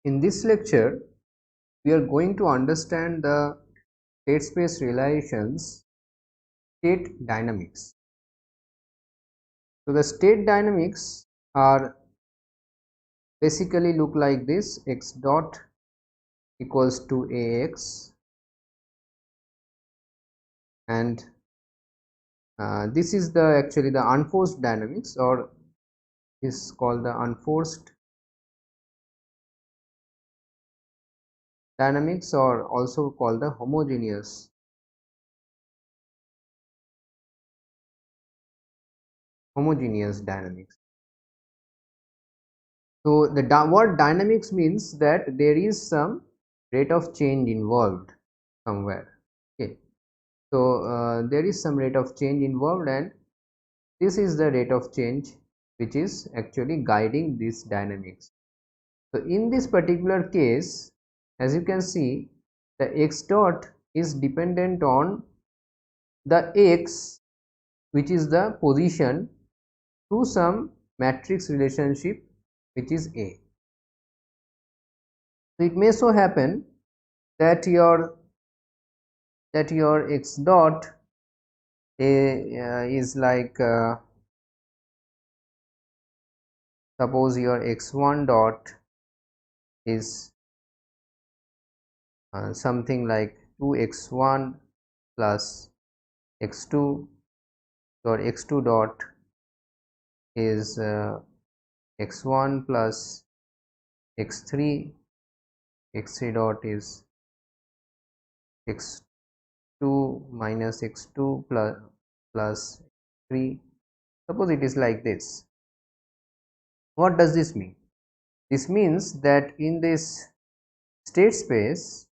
In this lecture, we are going to understand the state space relations, state dynamics. So the state dynamics are basically look like this: x dot equals to ax, and this is the actually the unforced dynamics, or is called the unforced dynamics, or also called the homogeneous dynamics. So the word dynamics means that there is some rate of change involved somewhere. Okay, so there is some rate of change involved, and this is the rate of change which is actually guiding this dynamics. So in this particular case, as you can see, the x dot is dependent on the x, which is the position, through some matrix relationship which is A. So it may so happen that your x dot is like suppose your x1 dot is something like 2x1 plus x2, or x2 dot is x1 plus x3, x3 dot is x2 minus x2 plus 3. Suppose it is like this. What does this mean? This means that in this state space,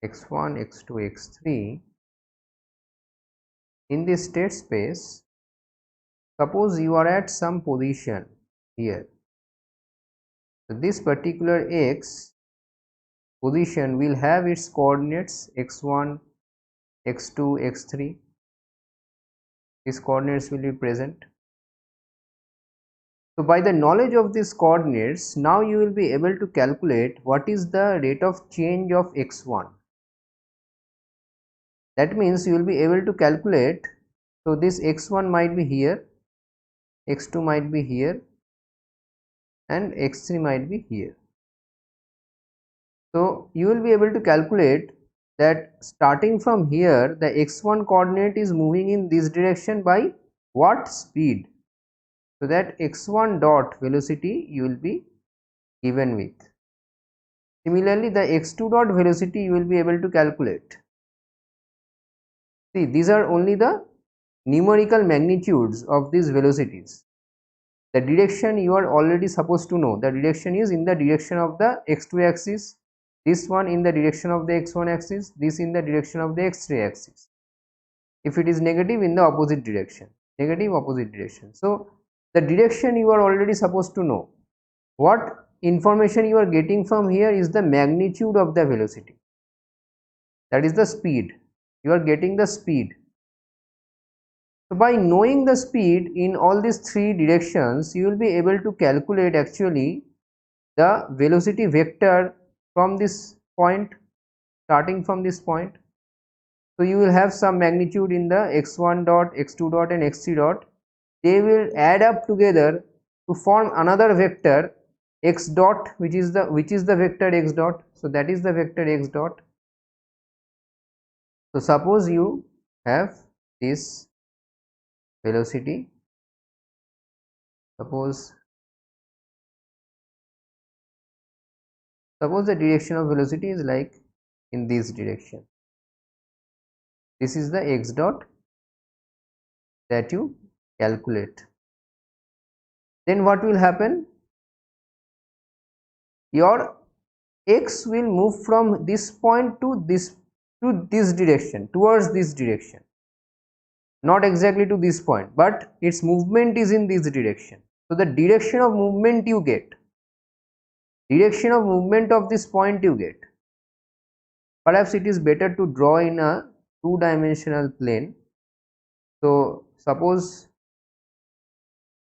x1, x2, x3, in this state space, suppose you are at some position here. So this particular x position will have its coordinates x1, x2, x3. These coordinates will be present. So by the knowledge of these coordinates, now you will be able to calculate what is the rate of change of x1. That means you will be able to calculate. So this x1 might be here, x2 might be here, and x3 might be here. So you will be able to calculate that starting from here, the x1 coordinate is moving in this direction by what speed. So that x1 dot velocity you will be given with. Similarly, the x2 dot velocity you will be able to calculate. See, these are only the numerical magnitudes of these velocities. The direction you are already supposed to know. The direction is in the direction of the x2 axis, this one in the direction of the x1 axis, this in the direction of the x3 axis. If it is negative, in the opposite direction, negative opposite direction. So the direction you are already supposed to know. What information you are getting from here is the magnitude of the velocity, that is the speed. You are getting the speed. So by knowing the speed in all these three directions, you will be able to calculate actually the velocity vector from this point, starting from this point. So you will have some magnitude in the x1 dot, x2 dot, and x3 dot. They will add up together to form another vector x dot, which is the vector x dot. So that is the vector x dot. So suppose you have this velocity, suppose the direction of velocity is like in this direction. This is the x dot that you calculate. Then what will happen? Your x will move from this point to this direction, towards this direction. Not exactly to this point, but its movement is in this direction. So the direction of movement you get, direction of movement of this point you get. Perhaps it is better to draw in a two-dimensional plane. So suppose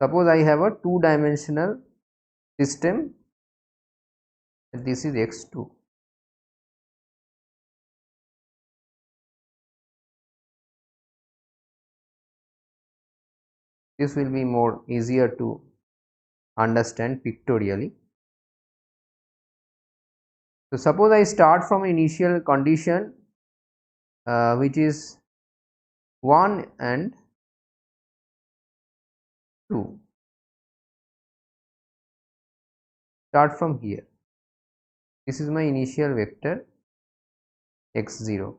I have a two-dimensional system, this is x2. This will be more easier to understand pictorially. So suppose I start from initial condition which is 1 and 2. Start from here. This is my initial vector x0.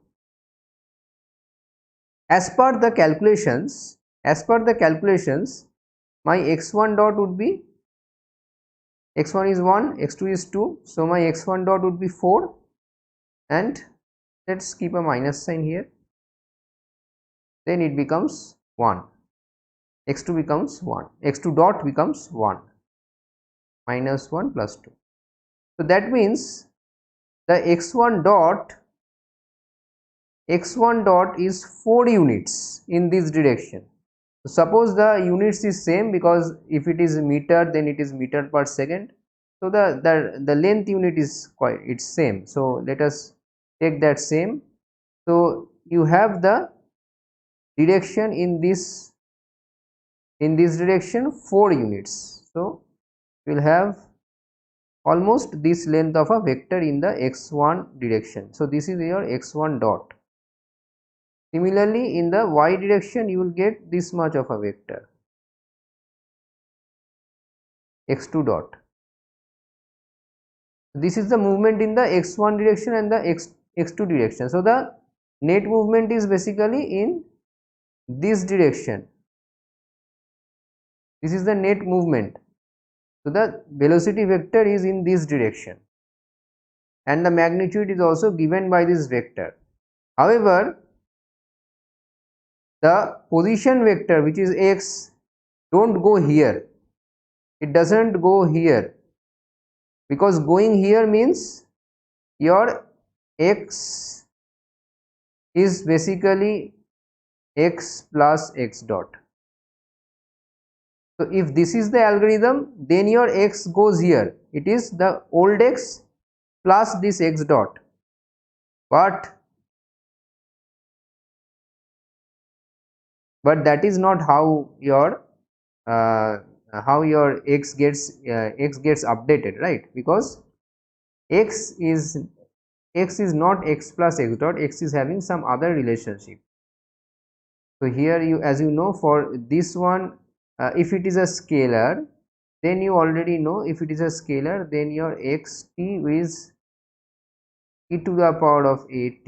As per the calculations, my x1 dot would be, x1 is 1, x2 is 2, so my x1 dot would be 4, and let's keep a minus sign here, then it becomes 1, x2 becomes 1, x2 dot becomes 1, minus 1 plus 2. So that means the x1 dot is 4 units in this direction. So suppose the units is same, because if it is meter then it is meter per second, so the length unit is quite, it's same, so let us take that same. So you have the direction in this direction 4 units, so you will have almost this length of a vector in the x1 direction. So this is your x1 dot. Similarly, in the y direction you will get this much of a vector, x2 dot. This is the movement in the x1 direction and the x2 direction. So the net movement is basically in this direction. This is the net movement. So the velocity vector is in this direction, and the magnitude is also given by this vector. However, the position vector, which is x, don't go here. It doesn't go here, because going here means your x is basically x plus x dot. So if this is the algorithm, then your x goes here, it is the old x plus this x dot, but that is not how your x gets updated, right? Because x is not x plus x dot, x is having some other relationship. So here you, as you know, for this one, if it is a scalar, then you already know, if it is a scalar, then your xt is e to the power of at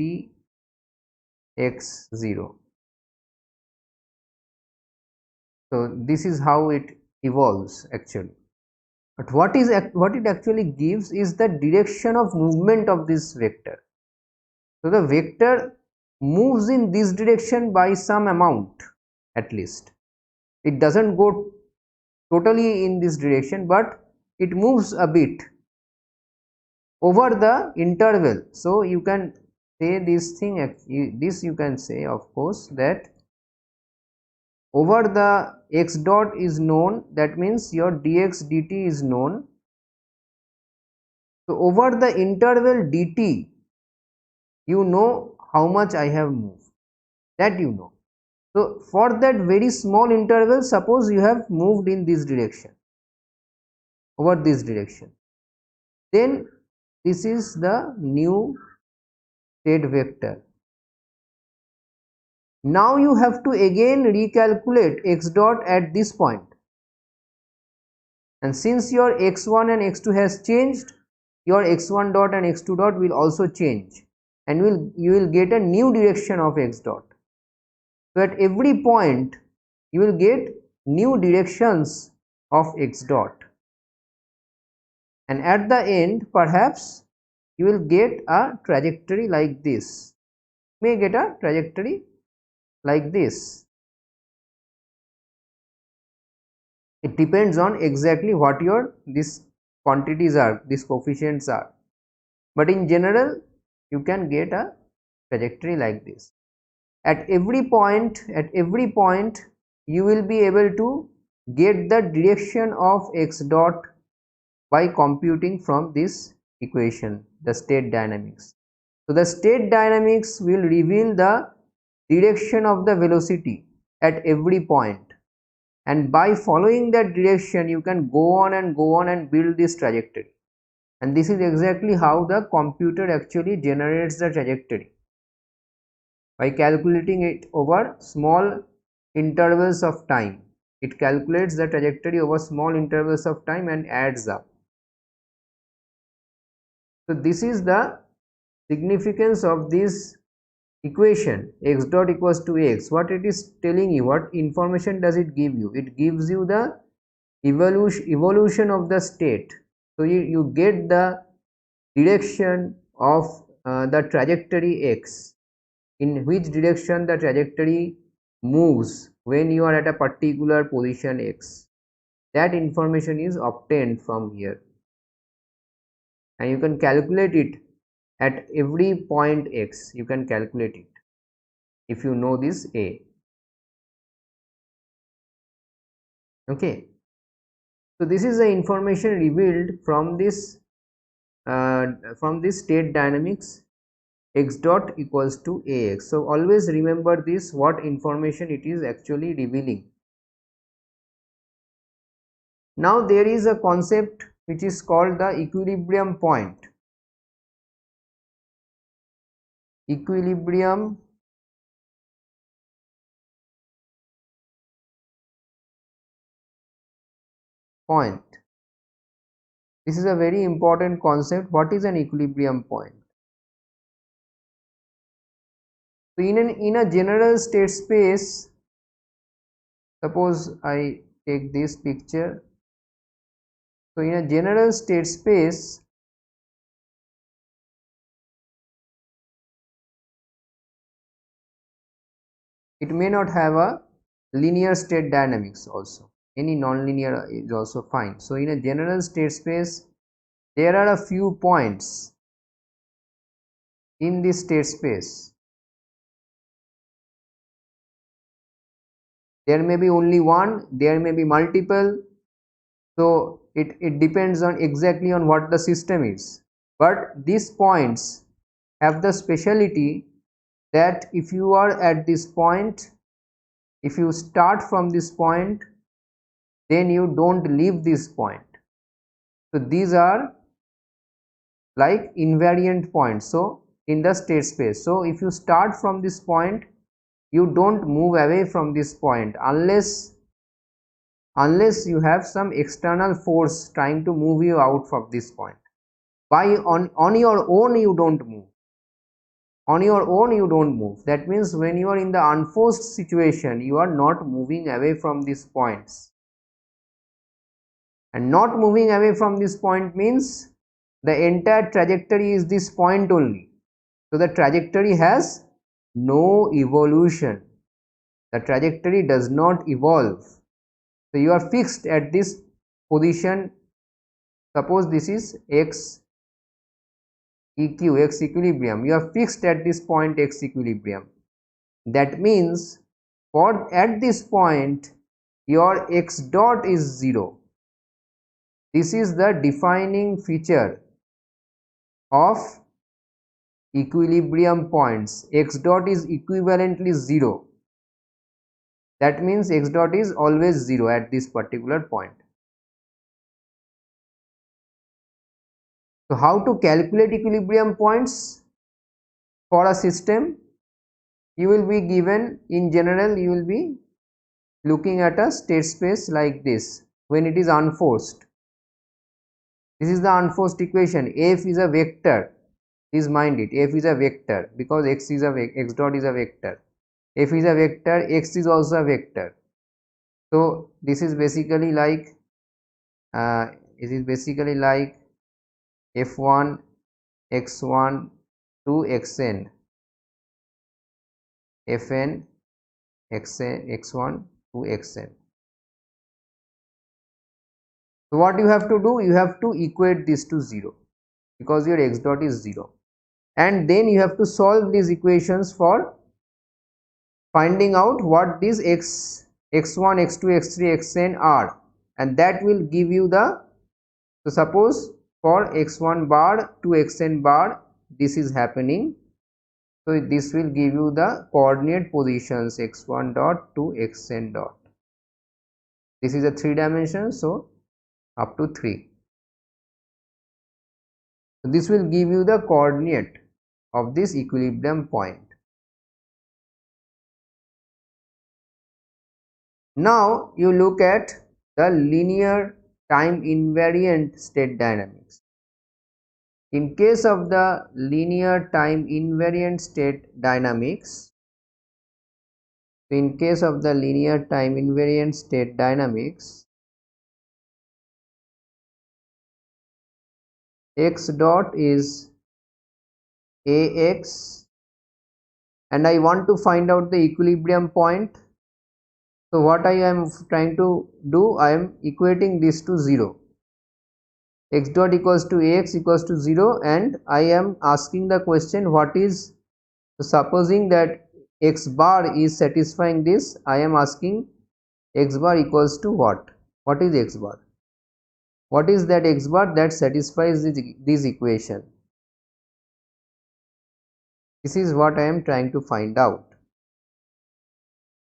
x0. So this is how it evolves actually. But what it actually gives is the direction of movement of this vector. So the vector moves in this direction by some amount, at least. It doesn't go totally in this direction, but it moves a bit over the interval. So you can say this thing, this you can say, of course, that over the x dot is known, that means your dx dt is known. So over the interval dt, you know how much I have moved, that you know. So for that very small interval, suppose you have moved in this direction, over this direction, then this is the new state vector. Now you have to again recalculate x dot at this point, and since your x1 and x2 has changed, your x1 dot and x2 dot will also change, and you will get a new direction of x dot. So at every point you will get new directions of x dot, and at the end perhaps you will get a trajectory like this, may get a trajectory like this. It depends on exactly what your these quantities are, these coefficients are, but in general you can get a trajectory like this. at every point you will be able to get the direction of x dot by computing from this equation, the state dynamics. So the state dynamics will reveal the direction of the velocity at every point, and by following that direction you can go on and build this trajectory. And this is exactly how the computer actually generates the trajectory, by calculating it over small intervals of time. It calculates the trajectory over small intervals of time and adds up. So this is the significance of this equation, x dot equals to x. What it is telling you, what information does it give you? It gives you the evolution of the state. So you get the direction of the trajectory x, in which direction the trajectory moves when you are at a particular position x. That information is obtained from here, and you can calculate it at every point x. You can calculate it if you know this a. Okay, so this is the information revealed from this state dynamics, x dot equals to ax. So always remember this, what information it is actually revealing. Now there is a concept which is called the equilibrium point. Equilibrium point. This is a very important concept. What is an equilibrium point? So in a general state space, suppose I take this picture. So in a general state space, it may not have a linear state dynamics also. Any nonlinear is also fine. So in a general state space, there are a few points in this state space. There may be only one, there may be multiple. So it depends on exactly on what the system is. But these points have the speciality that if you are at this point, if you start from this point, then you don't leave this point. So these are like invariant points, so in the state space. So if you start from this point, you don't move away from this point unless you have some external force trying to move you out from this point. On your own you don't move. On your own you don't move. That means when you are in the unforced situation, you are not moving away from these points. And not moving away from this point means the entire trajectory is this point only. So the trajectory has no evolution. The trajectory does not evolve. So you are fixed at this position. Suppose this is x equilibrium. You are fixed at this point x equilibrium. That means at this point your x dot is 0. This is the defining feature of equilibrium points. X dot is equivalently 0. That means x dot is always 0 at this particular point. So how to calculate equilibrium points for a system? You will be given, in general you will be looking at a state space like this when it is unforced. This is the unforced equation. F is a vector. Please mind it. F is a vector because x dot is a vector. F is a vector. X is also a vector. So this is basically like f1 x1 to xn, fn x1 to xn. So what you have to do, you have to equate this to 0 because your x dot is 0, and then you have to solve these equations for finding out what these x1, x2, x3, xn are, and that will give you the, so suppose for x1 bar to xn bar this is happening, so this will give you the coordinate positions x1 dot to xn dot. This is a 3 dimension, so up to 3. So this will give you the coordinate of this equilibrium point. Now you look at the linear time invariant state dynamics. In case of the linear time invariant state dynamics, in case of the linear time invariant state dynamics, x dot is ax, and I want to find out the equilibrium point. So what I am trying to do, I am equating this to 0. X dot equals to ax equals to 0, and I am asking the question what is, supposing that x bar is satisfying this, I am asking x bar equals to what? What is x bar? What is that x bar that satisfies this equation? This is what I am trying to find out.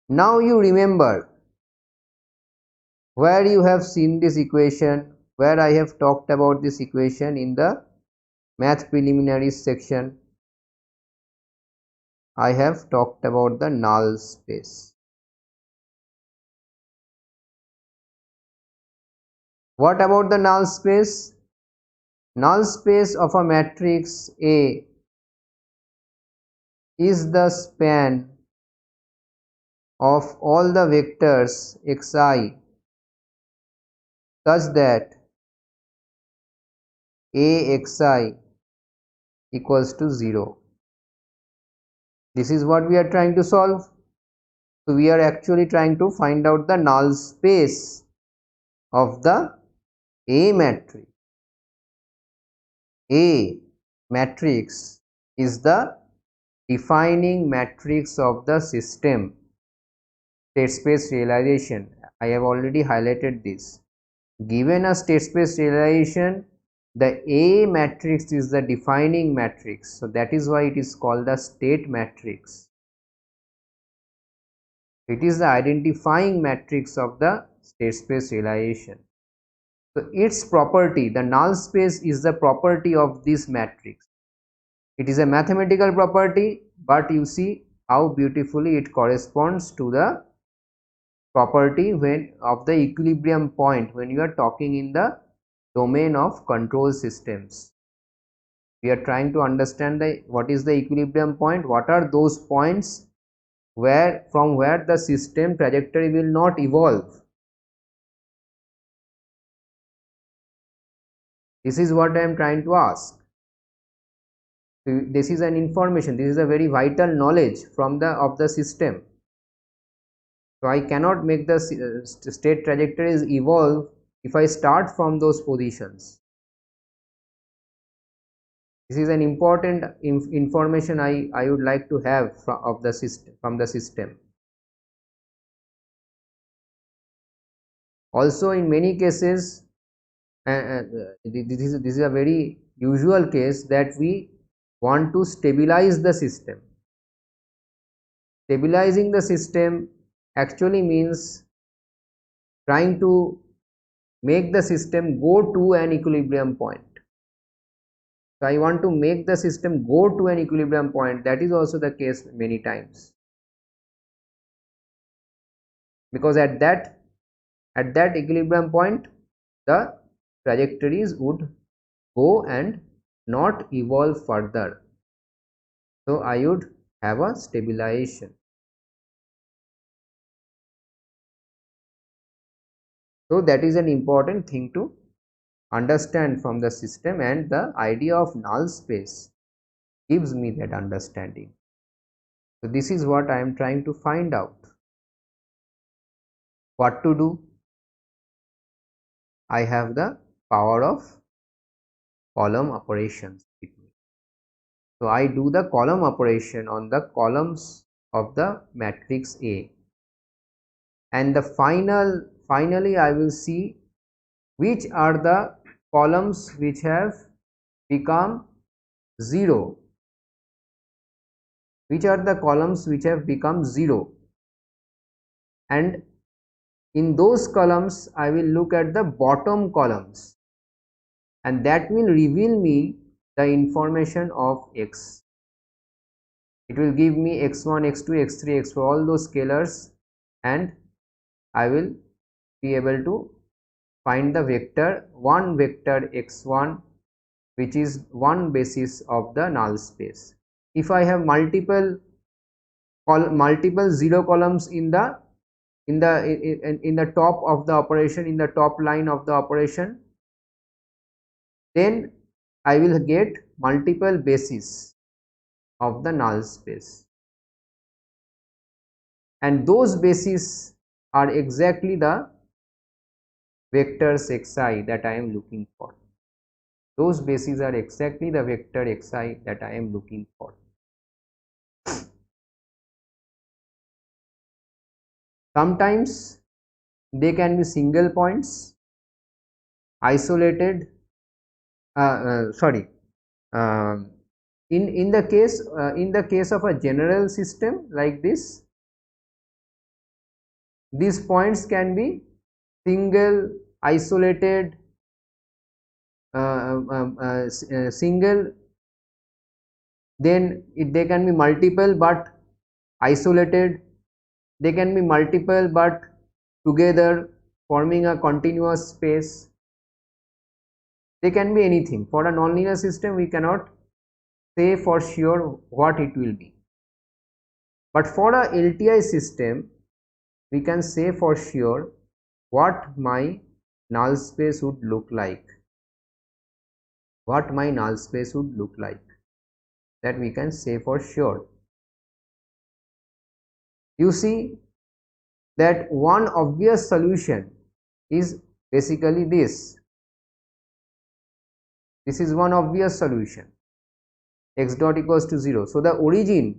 Now you remember where you have seen this equation, where I have talked about this equation in the math preliminaries section. I have talked about the null space. What about the null space? Null space of a matrix A is the span of all the vectors xi such that axi equals to 0. This is what we are trying to solve. So we are actually trying to find out the null space of the A matrix. A matrix is the defining matrix of the system state space realization. I have already highlighted this. Given a state space realization, the A matrix is the defining matrix, so that is why it is called the state matrix. It is the identifying matrix of the state space realization. So its property, the null space, is the property of this matrix. It is a mathematical property, but you see how beautifully it corresponds to the property of the equilibrium point when you are talking in the domain of control systems. We are trying to understand what is the equilibrium point, what are those points from where the system trajectory will not evolve. This is what I am trying to ask. So this is an information, this is a very vital knowledge of the system. So I cannot make the state trajectories evolve if I start from those positions. This is an important information I would like to have from the system. Also, in many cases, this is a very usual case that we want to stabilize the system. Stabilizing the system actually means trying to make the system go to an equilibrium point. So I want to make the system go to an equilibrium point. That is also the case many times, because at that equilibrium point the trajectories would go and not evolve further. So I would have a stabilization. So that is an important thing to understand from the system, and the idea of null space gives me that understanding. So this is what I am trying to find out. What to do? I have the power of column operations with me. So I do the column operation on the columns of the matrix A, and the finally I will see which are the columns which have become 0, which are the columns which have become 0, and in those columns I will look at the bottom columns, and that will reveal me the information of x. It will give me x1, x2, x3, x4, all those scalars, and I will be able to find the vector, one vector x1, which is one basis of the null space. If I have multiple zero columns in the top of the operation, in the top line of the operation, then I will get multiple bases of the null space, and those bases are exactly the vectors xi that I am looking for. Those bases are exactly the vector xi that I am looking for. Sometimes they can be single points, isolated, sorry, in the case of a general system like this, these points can be single, isolated, single, then they can be multiple but isolated, they can be multiple but together forming a continuous space, they can be anything. For a nonlinear system we cannot say for sure what it will be, but for a LTI system we can say for sure what my null space would look like, what my null space would look like, that we can say for sure. You see that one obvious solution is basically this. This is one obvious solution, x dot equals to 0. So the origin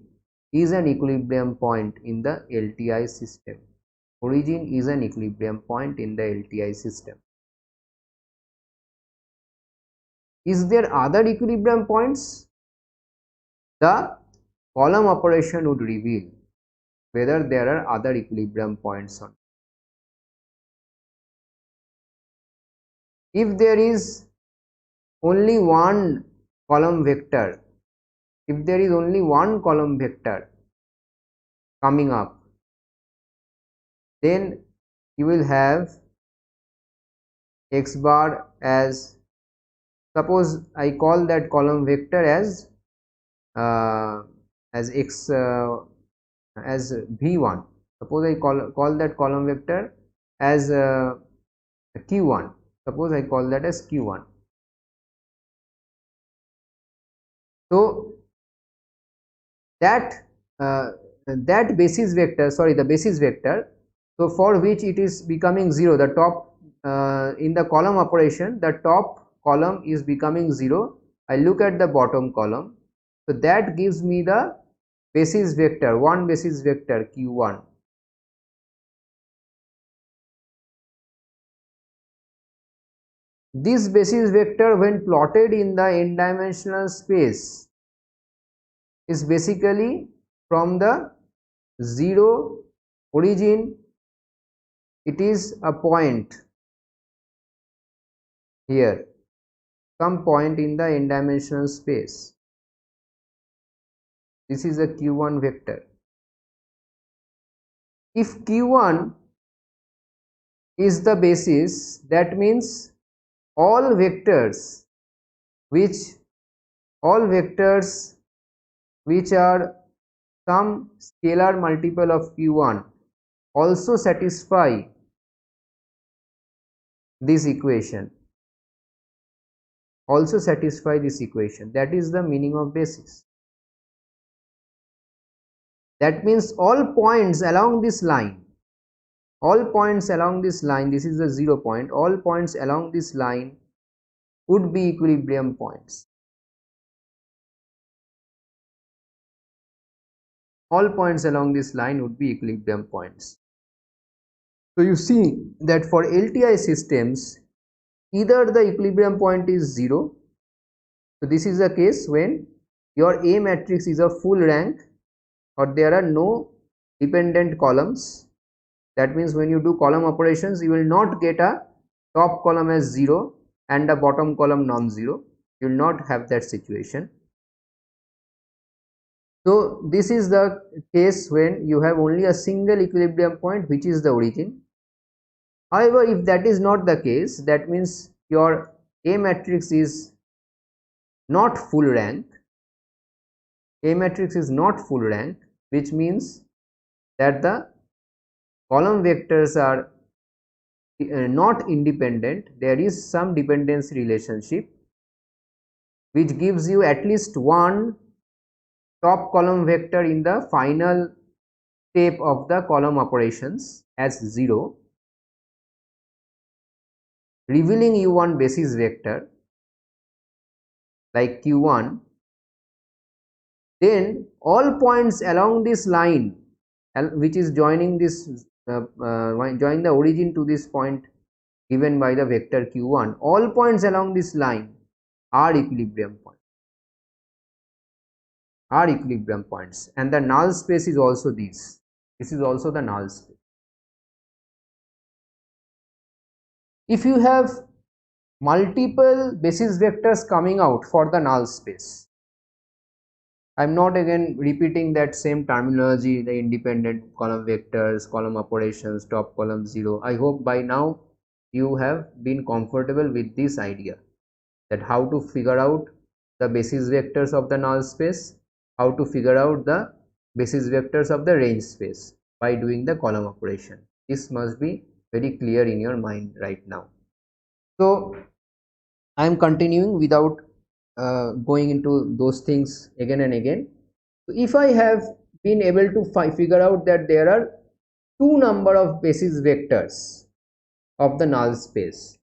is an equilibrium point in the LTI system. Origin is an equilibrium point in the LTI system. Is there other equilibrium points? The column operation would reveal whether there are other equilibrium points or not. If there is only one column vector, if there is only one column vector coming up, then you will have x bar as, suppose I call that column vector as x as v1. Suppose I call that column vector as q1. Suppose I call that as q1. So that that basis vector, sorry, the basis vector, so for which it is becoming 0, the top in the column operation, the top column is becoming 0. I look at the bottom column, so that gives me the basis vector, one basis vector q1. This basis vector, when plotted in the n-dimensional space, is basically from the 0 origin, it is a point here, some point in the n-dimensional space. This is a q1 vector. If q1 is the basis, that means all vectors which are some scalar multiple of q1 also satisfy this equation, that is the meaning of basis. That means all points along this line, this is the 0 point, all points along this line would be equilibrium points. all points along this line would be equilibrium points. So you see that for LTI systems, either the equilibrium point is 0. So this is the case when your A matrix is a full rank or there are no dependent columns. That means when you do column operations, you will not get a top column as 0 and a bottom column non-zero. You will not have that situation. So this is the case when you have only a single equilibrium point, which is the origin. However, if that is not the case, that means your A matrix is not full rank. A matrix is not full rank, which means that the column vectors are not independent. There is some dependency relationship which gives you at least one top column vector in the final step of the column operations as 0, revealing you one basis vector like q1. Then all points along this line which is joining this join the origin to this point given by the vector q1, all points along this line are equilibrium points, and the null space is also this is also the null space. If you have multiple basis vectors coming out for the null space, I am not again repeating that same terminology, the independent column vectors, column operations, top column 0. I hope by now you have been comfortable with this idea, that how to figure out the basis vectors of the null space, how to figure out the basis vectors of the range space by doing the column operation. This must be very clear in your mind right now. So I am continuing without going into those things again and again. So if I have been able to figure out that there are two number of basis vectors of the null space,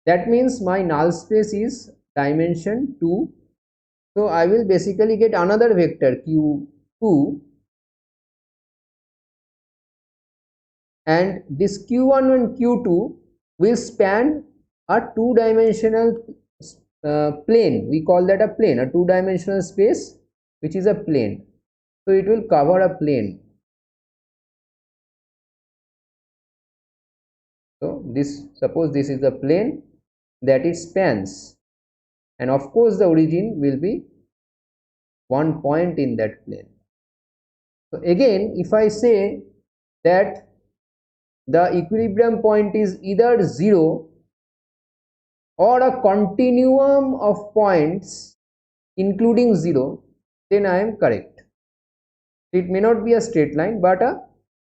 that means my null space is dimension 2. So I will basically get another vector q2, and this q1 and q2 will span a two-dimensional plane. We call that a plane, a two-dimensional space which is a plane. So it will cover a plane. So this, suppose this is the plane that it spans, and of course the origin will be one point in that plane. So again, if I say that the equilibrium point is either 0 or a continuum of points including 0, then I am correct. It may not be a straight line but a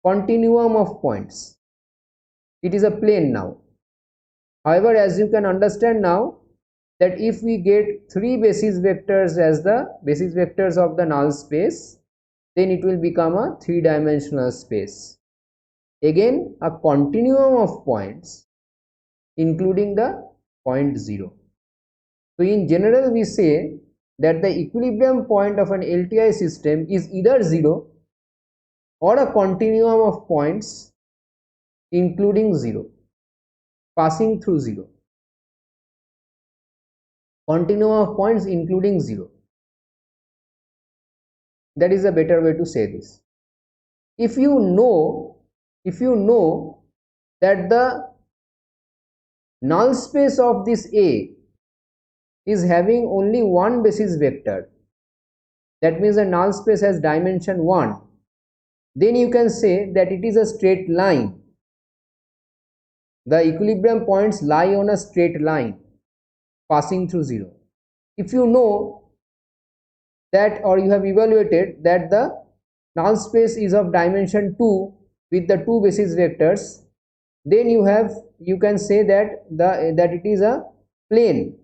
continuum of points. It is a plane now. However, as you can understand now, that if we get 3 basis vectors as the basis vectors of the null space, then it will become a 3-dimensional space. Again, a continuum of points including the point 0. So in general, we say that the equilibrium point of an LTI system is either 0 or a continuum of points including 0, passing through 0. Continuum of points including 0. That is a better way to say this. If you know that the null space of this A is having only one basis vector, that means the null space has dimension 1, then you can say that it is a straight line. The equilibrium points lie on a straight line passing through 0. If you know that, or you have evaluated that the null space is of dimension 2 with the 2 basis vectors, then you can say that it is a plane.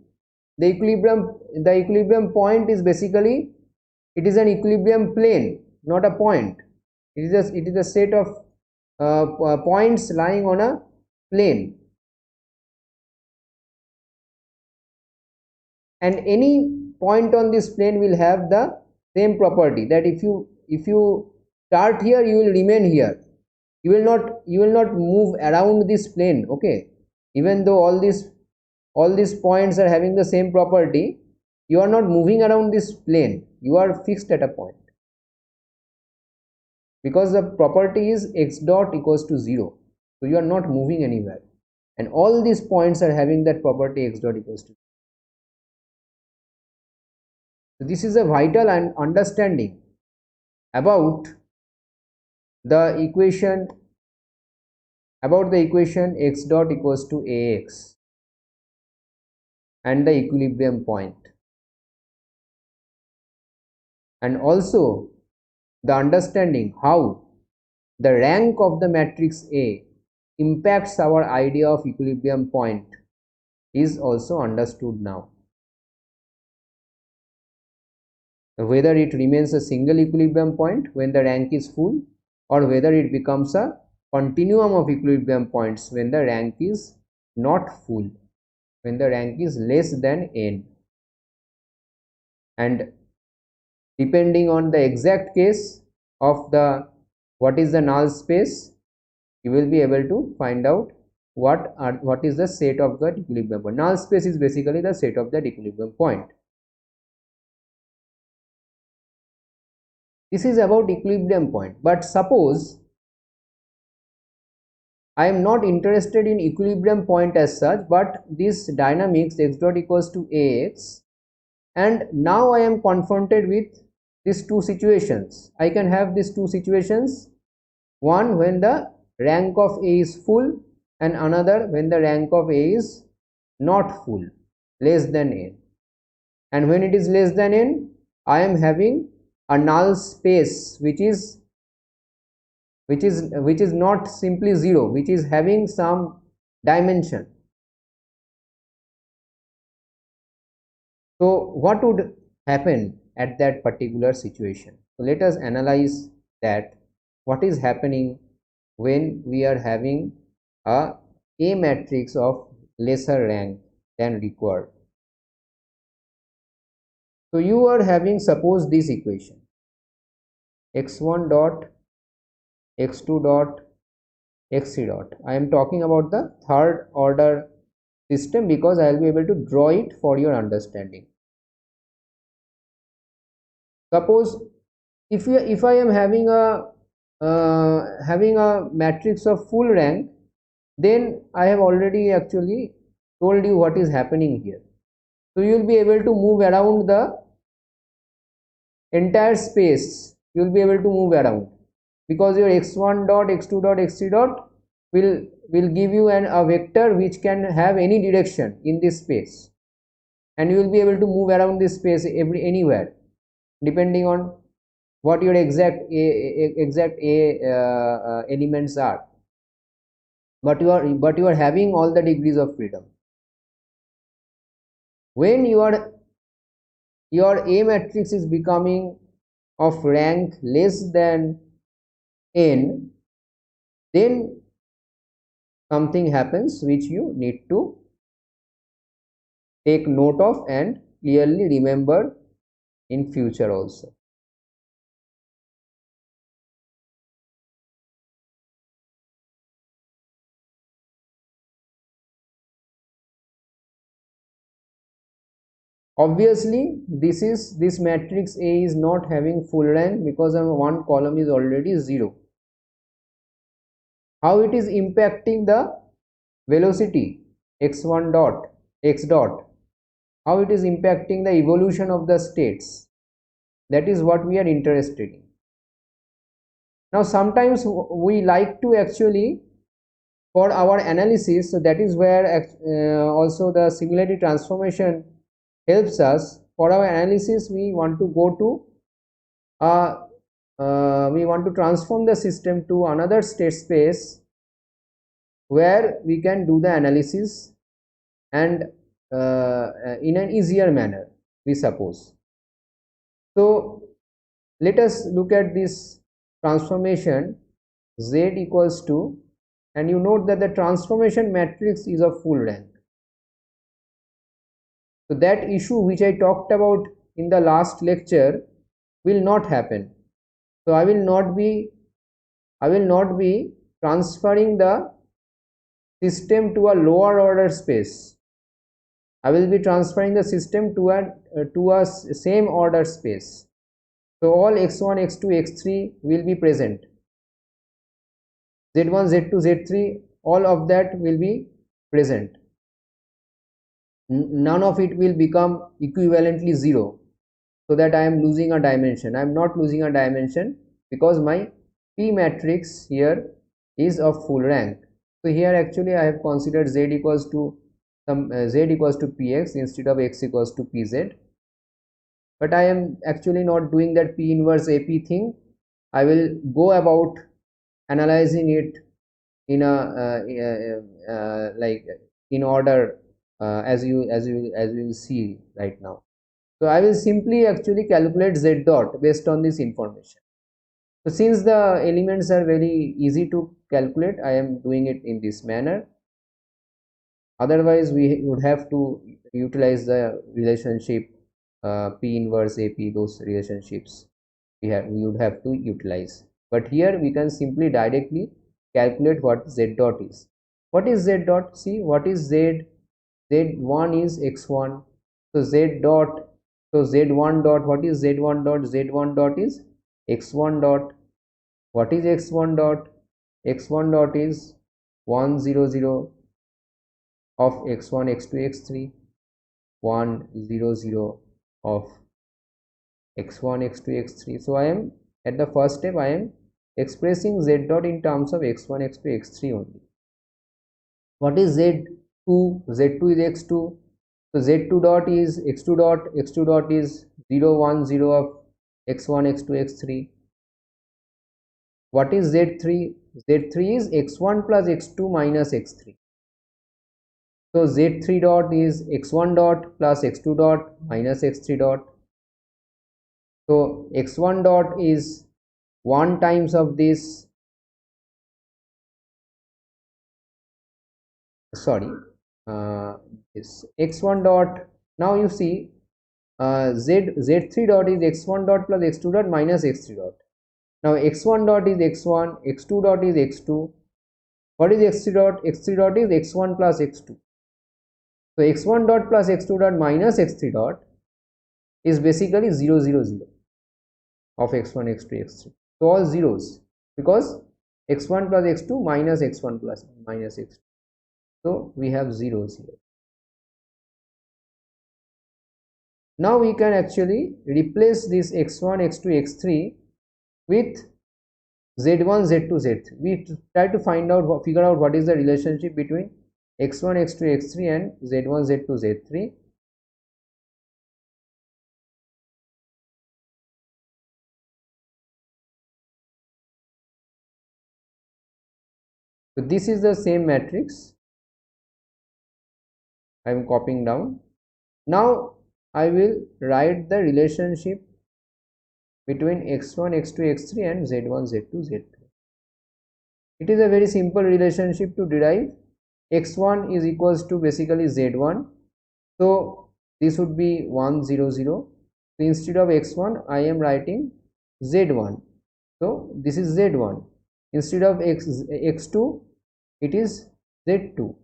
The equilibrium point is basically, it is an equilibrium plane, not a point. It is a set of points lying on a plane, and any point on this plane will have the same property, that if you start here, you will remain here. You will not move around this plane. Okay, even though all these points are having the same property, you are not moving around this plane. You are fixed at a point, because the property is x dot equals to 0. So you are not moving anywhere, and all these points are having that property x dot equals to 0. So this is a vital and understanding about the equation x dot equals to ax and the equilibrium point, and also the understanding how the rank of the matrix A impacts our idea of equilibrium point is also understood now. Whether it remains a single equilibrium point when the rank is full, or whether it becomes a continuum of equilibrium points when the rank is not full, when the rank is less than n. And depending on the exact case of the what is the null space, you will be able to find out what is the set of the equilibrium point. Null space is basically the set of that equilibrium point. This is about equilibrium point. But suppose I am not interested in equilibrium point as such, but this dynamics x dot equals to ax, and now I am confronted with these two situations. I can have these two situations, one when the rank of A is full, and another when the rank of A is not full, less than n. And when it is less than n, I am having a null space which is not simply 0, which is having some dimension. So what would happen at that particular situation? So let us analyze that, what is happening when we are having a matrix of lesser rank than required. So you are having, suppose, this equation x1 dot x2 dot xc dot. I am talking about the third order system because I will be able to draw it for your understanding. Suppose if I am having a matrix of full rank, then I have already actually told you what is happening here. So you will be able to move around the entire space. You will be able to move around, because your x1 dot x2 dot xc dot will give you a vector which can have any direction in this space, and you will be able to move around this space anywhere depending on what your exact elements are, but you are having all the degrees of freedom. When your A matrix is becoming of rank less than n, then something happens which you need to take note of and clearly remember in future also. Obviously this matrix A is not having full rank because one column is already 0. How it is impacting the velocity x1 dot x dot, how it is impacting the evolution of the states, that is what we are interested in. Now sometimes we like to actually, for our analysis, so that is where also the similarity transformation helps us. For our analysis, we want to go to we want to transform the system to another state space where we can do the analysis and in an easier manner, we suppose. So let us look at this transformation z equals to, and you note that the transformation matrix is of full rank. So that issue which I talked about in the last lecture, will not happen. So I will not be transferring the system to a lower order space. I will be transferring the system to a same order space. So all x1, x2, x3 will be present. Z1, Z2, Z3, all of that will be present. None of it will become equivalently 0, so that I am losing a dimension. I am not losing a dimension because my P matrix here is of full rank. So here actually I have considered Z equals to Px instead of X equals to Pz. But I am actually not doing that P inverse AP thing. I will go about analyzing it in a like in order, as you will see right now. So I will simply actually calculate Z dot based on this information. So since the elements are very easy to calculate, I am doing it in this manner. Otherwise we would have to utilize the relationship P inverse AP, those relationships we would have to utilize. But here we can simply directly calculate what Z dot is. What is Z dot? See, what is Z? Z1 is x1. So Z dot, so Z1 dot, what is Z1 dot? Z1 dot is x1 dot. What is x1 dot? X1 dot is 1 0 0 of x1, x2, x3, 1 0 0 of x1, x2, x3. So I am at the first step, I am expressing Z dot in terms of x1, x2, x3 only. What is Z2? Z2 is x2. So Z2 dot is x2 dot, x2 dot is 0 1 0 of x1, x2, x3. What is Z3? Z3 is x1 plus x2 minus x3. So Z3 dot is x1 dot plus x2 dot minus x3 dot. So x1 dot is 1 times of this, sorry, this x1 dot. Now you see Z3 dot is x1 dot plus x2 dot minus x3 dot. Now x1 dot is x1, x2 dot is x2. What is x3 dot? x3 dot is x1 plus x2. So x1 dot plus x2 dot minus x3 dot is basically 0 0 0 of x1, x2, x3. So all zeros, because x1 plus x2 minus x1 plus minus x2. So we have zeros here. Now we can actually replace this x1, x2, x3 with z1, z2, z3. We try to figure out what is the relationship between x1, x2, x3 and z1, z2, z3. So this is the same matrix I am copying down. Now I will write the relationship between x1, x2, x3 and z1, z2, z3. It is a very simple relationship to derive. X1 is equals to basically z1. So this would be 1 0 0. So instead of x1 I am writing z1. So this is z1. Instead of x2 it is z2.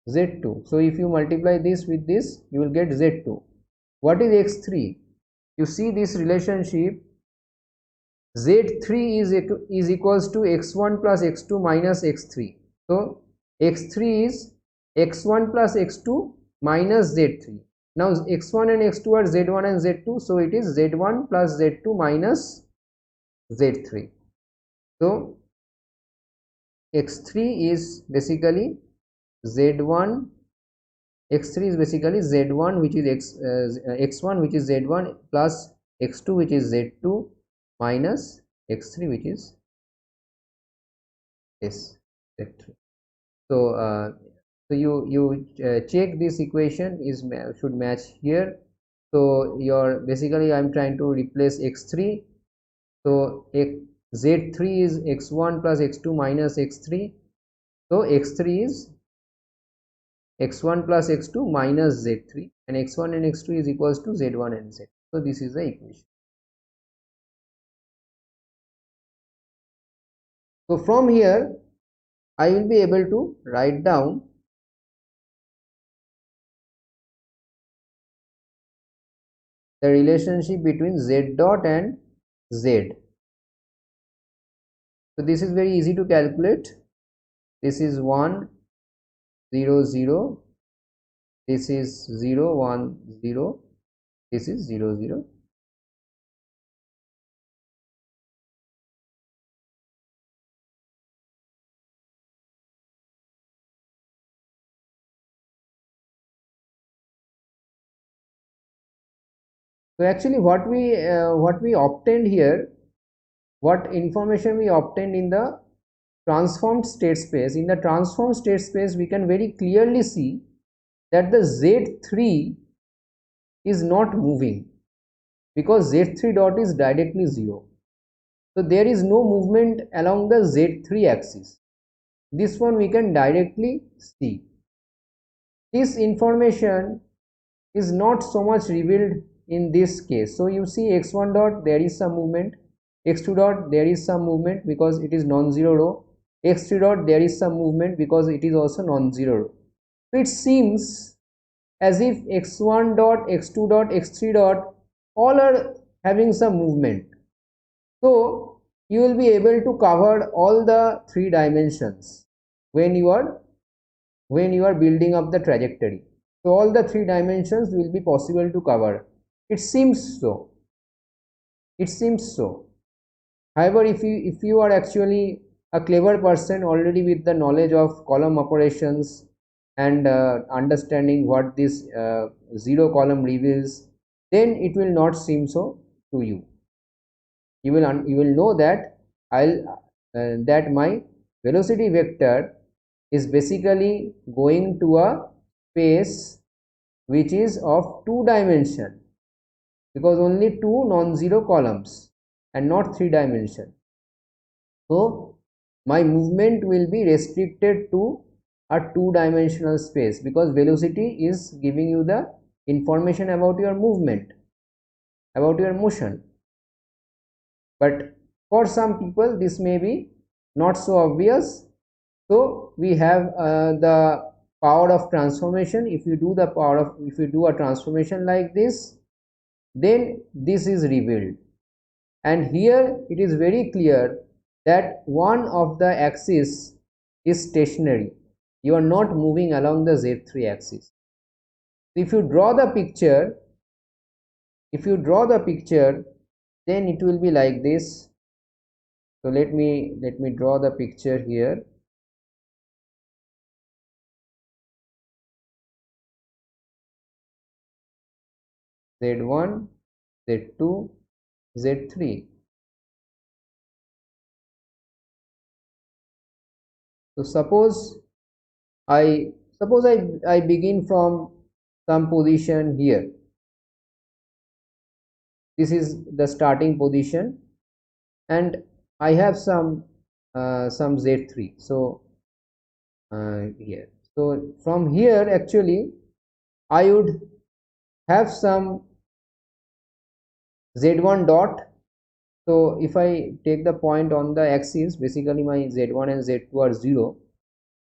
Z2. So if you multiply this with this, you will get Z2. What is x3? You see this relationship, Z3 is equals to x1 plus x2 minus x3. So x3 is x1 plus x2 minus Z3. Now x1 and x2 are Z1 and Z2, so it is Z1 plus Z2 minus Z3. So x3 is basically Z1, x3 is basically Z1 which is x1 which is Z1 plus x2 which is Z2 minus x3 which is Z3. So so you check this equation is should match here. So your basically I am trying to replace x3. So Z3 is x1 plus x2 minus x3. So x3 is x1 plus x2 minus z3, and x1 and x2 is equals to z1 and z2. So this is the equation. So from here I will be able to write down the relationship between z dot and z. So this is very easy to calculate. This is 1 0 0, this is 0 1 0, this is 0 0. So actually what we obtained here, what information we obtained in the transformed state space, in the transformed state space we can very clearly see that the z3 is not moving because z3 dot is directly 0. So there is no movement along the z3 axis. This one we can directly see. This information is not so much revealed in this case. So you see x1 dot, there is some movement, x2 dot, there is some movement because it is non-zero row, x3 dot, there is some movement because it is also non-zero row. So it seems as if x1 dot, x2 dot, x3 dot all are having some movement. So you will be able to cover all the three dimensions when you are building up the trajectory. So all the three dimensions will be possible to cover. It seems so. It seems so. However, if you are actually a clever person already with the knowledge of column operations and understanding what this zero column reveals, then it will not seem so to you. You will know that that my velocity vector is basically going to a space which is of two dimension, because only two non-zero columns and not three dimension. So my movement will be restricted to a two-dimensional space because velocity is giving you the information about your movement, about your motion. But for some people this may be not so obvious. So we have the power of transformation. If you do a transformation like this, then this is revealed, and here it is very clear that one of the axis is stationary. You are not moving along the z3 axis. If you draw the picture, then it will be like this. So let me draw the picture here. Z1, Z2, Z3. So suppose I begin from some position here. This is the starting position, and I have some Z3. So here. So from here actually I would have some Z1 dot. So if I take the point on the axis, basically my Z1 and Z2 are 0.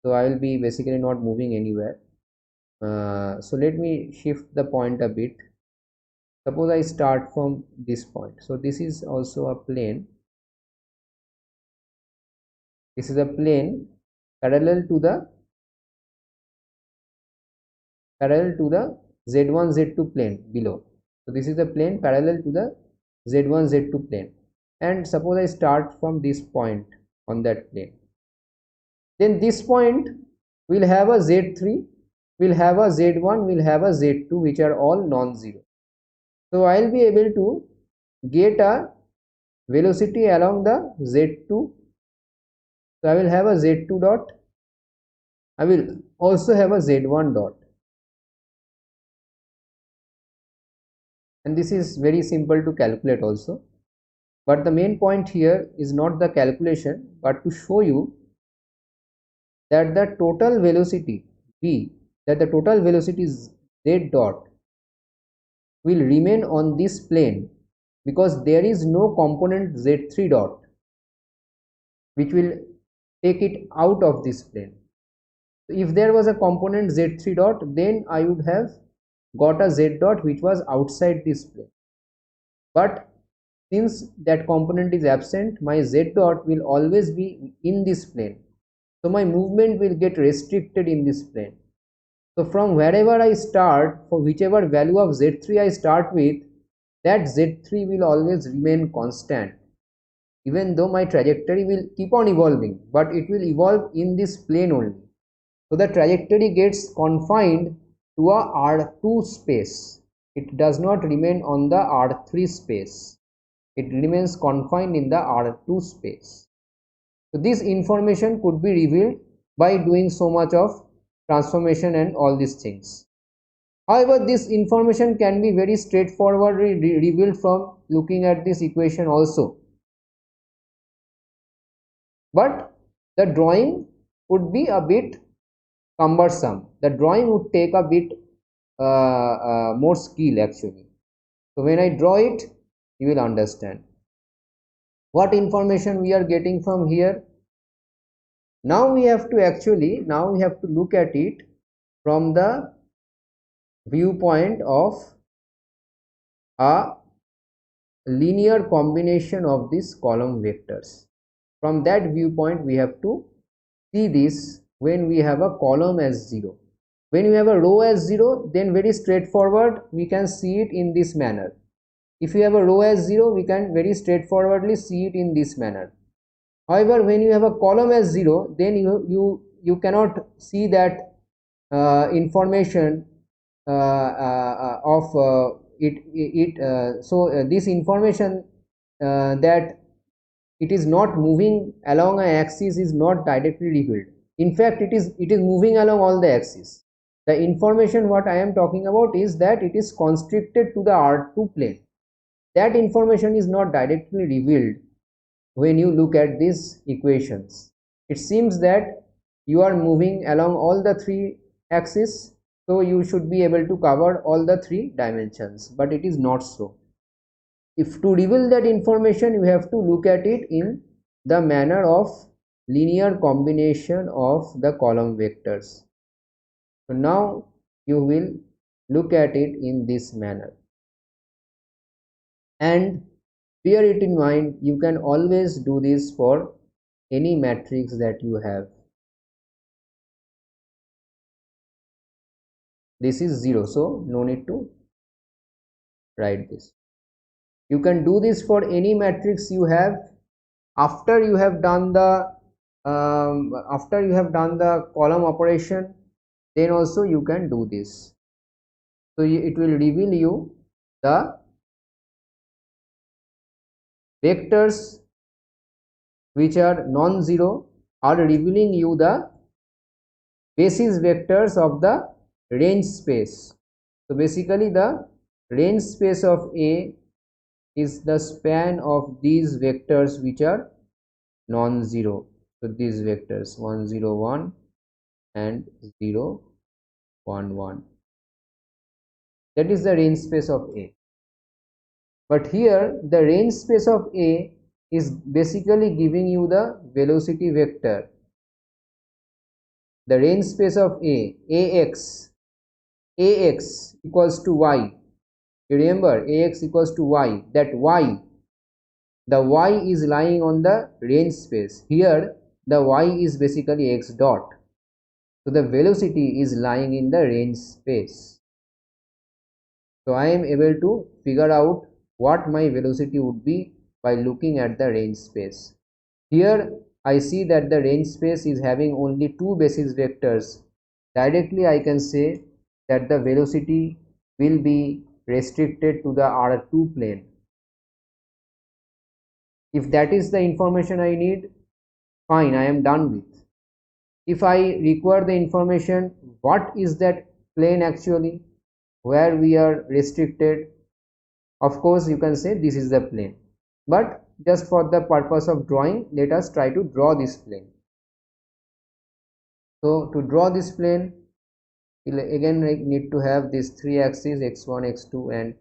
So I will be basically not moving anywhere. So let me shift the point a bit. Suppose I start from this point. So this is also a plane. This is a plane parallel to the Z1 Z2 plane below. So this is the plane parallel to the Z1 Z2 plane, and suppose I start from this point on that plane. Then this point will have a Z3, will have a Z1, will have a Z2, which are all non-zero. So I will be able to get a velocity along the Z2. So I will have a Z2 dot. I will also have a Z1 dot. And this is very simple to calculate also. But the main point here is not the calculation, but to show you that the total velocity v, that the total velocity z dot will remain on this plane because there is no component z3 dot. which will take it out of this plane. So if there was a component z3 dot, then I would have got a z dot which was outside this plane. But since that component is absent, my z dot will always be in this plane. So my movement will get restricted in this plane. So from wherever I start, for whichever value of z3 I start with, that z3 will always remain constant, even though my trajectory will keep on evolving, but it will evolve in this plane only. So the trajectory gets confined to a R2 space. It does not remain on the R3 space. It remains confined in the R2 space. So this information could be revealed by doing so much of transformation and all these things. However, this information can be very straightforwardly revealed from looking at this equation also. But the drawing would be a bit cumbersome. The drawing would take a bit more skill actually. So when I draw it, you will understand what information we are getting from here. Now we have to look at it from the viewpoint of a linear combination of these column vectors. From that viewpoint, we have to see this when we have a column as 0. When we have a row as 0, then very straightforward, we can see it in this manner. If you have a row as 0, we can very straightforwardly see it in this manner. However, when you have a column as 0, then you cannot see that information of this information that it is not moving along an axis is not directly revealed. In fact, it is moving along all the axes. The information what I am talking about is that it is constricted to the R2 plane. That information is not directly revealed when you look at these equations. It seems that you are moving along all the three axes, so you should be able to cover all the three dimensions, but it is not so. If to reveal that information, you have to look at it in the manner of linear combination of the column vectors. So now you will look at it in this manner, and bear it in mind, you can always do this for any matrix that you have. This is 0, so no need to write this. You can do this for any matrix you have. After you have done the column operation, then also you can do this. So it will reveal you the vectors which are non-zero, are revealing you the basis vectors of the range space. So basically the range space of A is the span of these vectors which are non-zero. So these vectors 1 0 1 and 0 1 1, that is the range space of A. But here the range space of A is basically giving you the velocity vector. The range space of ax equals to y. You remember ax equals to y, that y, the y is lying on the range space. Here the y is basically x dot, so the velocity is lying in the range space. So I am able to figure out what my velocity would be by looking at the range space. Here I see that the range space is having only two basis vectors. Directly I can say that the velocity will be restricted to the R2 plane. If that is the information I need, fine, I am done with. If I require the information, what is that plane actually, where we are restricted, of course you can say this is the plane, but just for the purpose of drawing, let us try to draw this plane. So to draw this plane, again I need to have these three axes x1, x2 and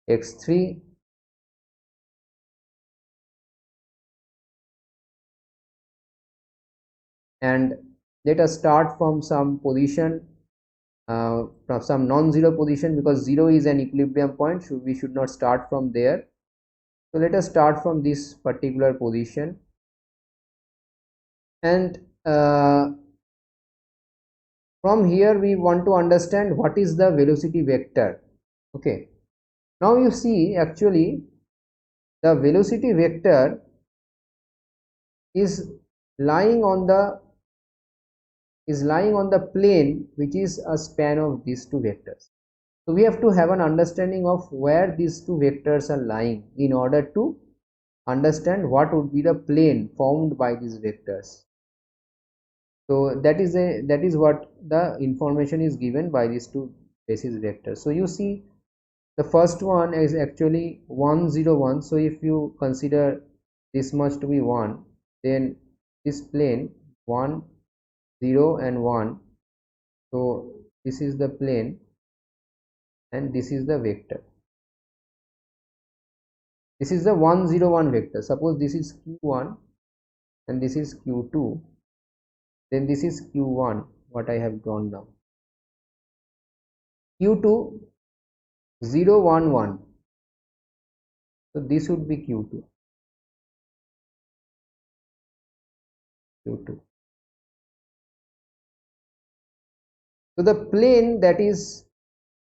x3. and let us start from some position, from some non-zero position, because 0 is an equilibrium point, so we should not start from there. So let us start from this particular position, and from here we want to understand what is the velocity vector. Okay, now you see, actually the velocity vector is lying on the plane which is a span of these two vectors. So we have to have an understanding of where these two vectors are lying in order to understand what would be the plane formed by these vectors. So that is what the information is given by these two basis vectors. So you see, the first one is actually 1 0 1. So if you consider this much to be 1, then this plane 1 0 and 1, so this is the plane and this is the vector. This is the 1 0 1 vector. Suppose this is q1 and this is q2, then this is q1, what I have drawn down, q2 0 1 1, so this would be q2. So the plane that is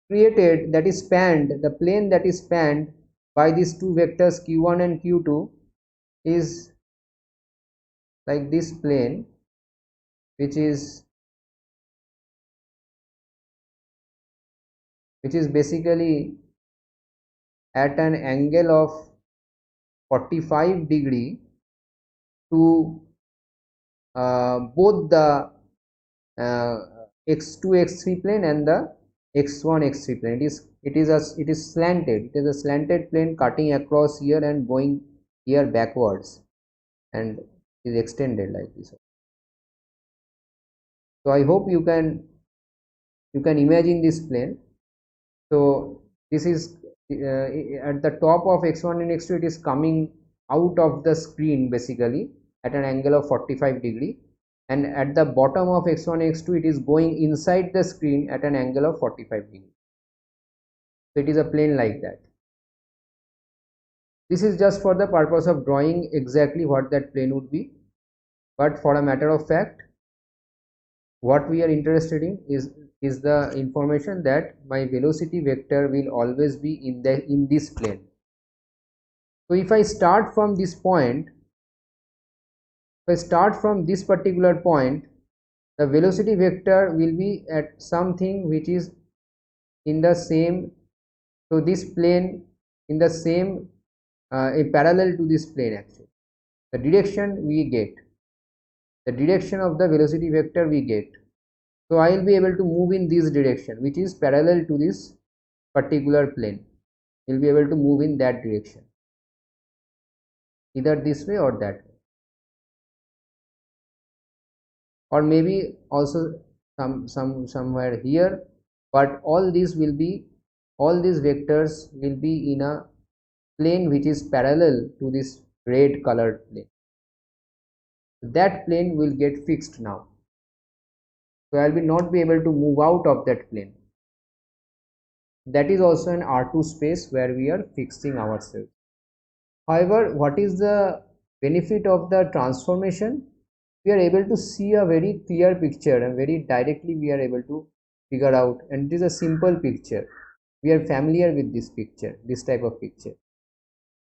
created, that is spanned, the plane that is spanned by these two vectors q1 and q2 is like this plane, which is basically at an angle of 45 degree to both the x2 x3 plane and the x1 x3 plane. It is slanted. It is a slanted plane cutting across here and going here backwards, and is extended like this. So I hope you can imagine this plane. So this is at the top of x1 and x2, it is coming out of the screen basically at an angle of 45 degree, and at the bottom of x1 x2 it is going inside the screen at an angle of 45 degree. So it is a plane like that. This is just for the purpose of drawing exactly what that plane would be, but for a matter of fact, what we are interested in is the information that my velocity vector will always be in this plane. So if I start from this point, if I start from this particular point, the velocity vector will be at something which is in the same, so this plane in the same parallel to this plane. Actually the direction we get, the direction of the velocity vector we get, so I will be able to move in this direction which is parallel to this particular plane. Will be able to move in that direction, either this way or that way, or maybe also somewhere here, but all these vectors will be in a plane which is parallel to this red colored plane. That plane will get fixed now, so I will not be able to move out of that plane. That is also an R2 space where we are fixing ourselves. However, what is the benefit of the transformation? We are able to see a very clear picture, and very directly we are able to figure out, and it is a simple picture. We are familiar with this picture, this type of picture.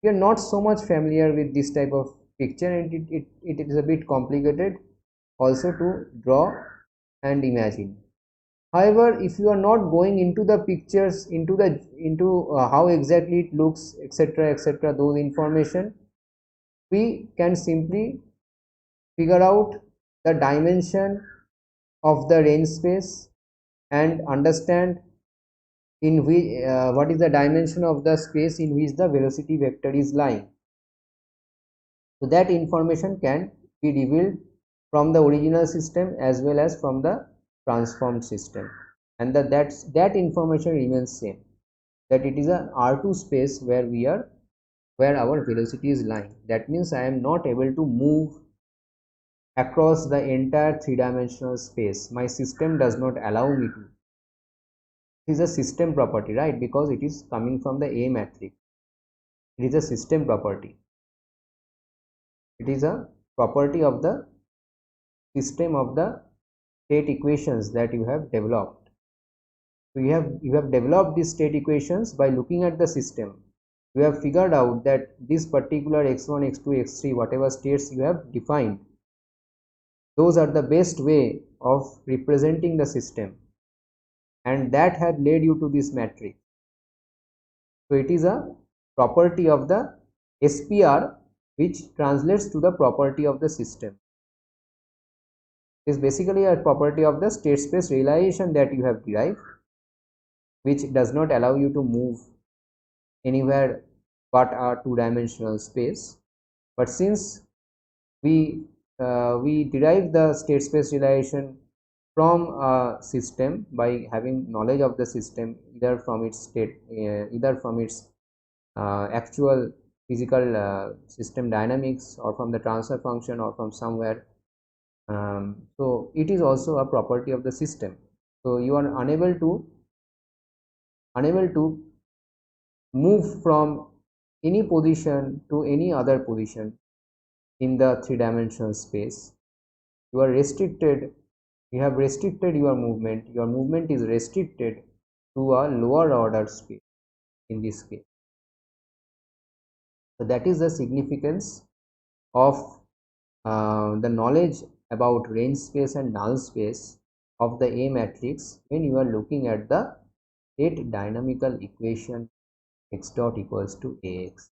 We are not so much familiar with this type of picture, and it is a bit complicated also to draw and imagine. However, if you are not going into the pictures, into how exactly it looks, etc., etc., those information, we can simply figure out the dimension of the range space and understand in which what is the dimension of the space in which the velocity vector is lying. So that information can be revealed from the original system as well as from the transformed system, and that information remains same, that it is a R2 space where our velocity is lying. That means I am not able to move across the entire three-dimensional space. My system does not allow me to. It is a system property, right? Because it is coming from the A matrix. It is a system property. It is a property of the system of the state equations that you have developed. So you have developed these state equations by looking at the system. You have figured out that this particular x1, x2, x3, whatever states you have defined, those are the best way of representing the system, and that had led you to this matrix. So it is a property of the SPR which translates to the property of the system. It is basically a property of the state space realization that you have derived, which does not allow you to move anywhere but a two-dimensional space. But since we derive the state space realization from a system by having knowledge of the system, either from its state, either from its actual physical system dynamics, or from the transfer function, or from somewhere. So it is also a property of the system. So you are unable to move from any position to any other position in the three-dimensional space. You are restricted. You have restricted your movement. Your movement is restricted to a lower order space in this case. So that is the significance of the knowledge about range space and null space of the A matrix when you are looking at the state dynamical equation x dot equals to Ax.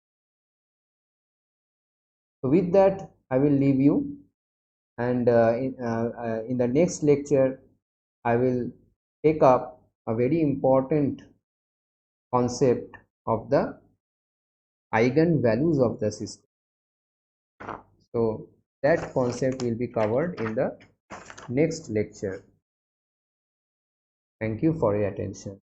So with that, I will leave you, and in the next lecture I will take up a very important concept of the eigenvalues of the system. So that concept will be covered in the next lecture. Thank you for your attention.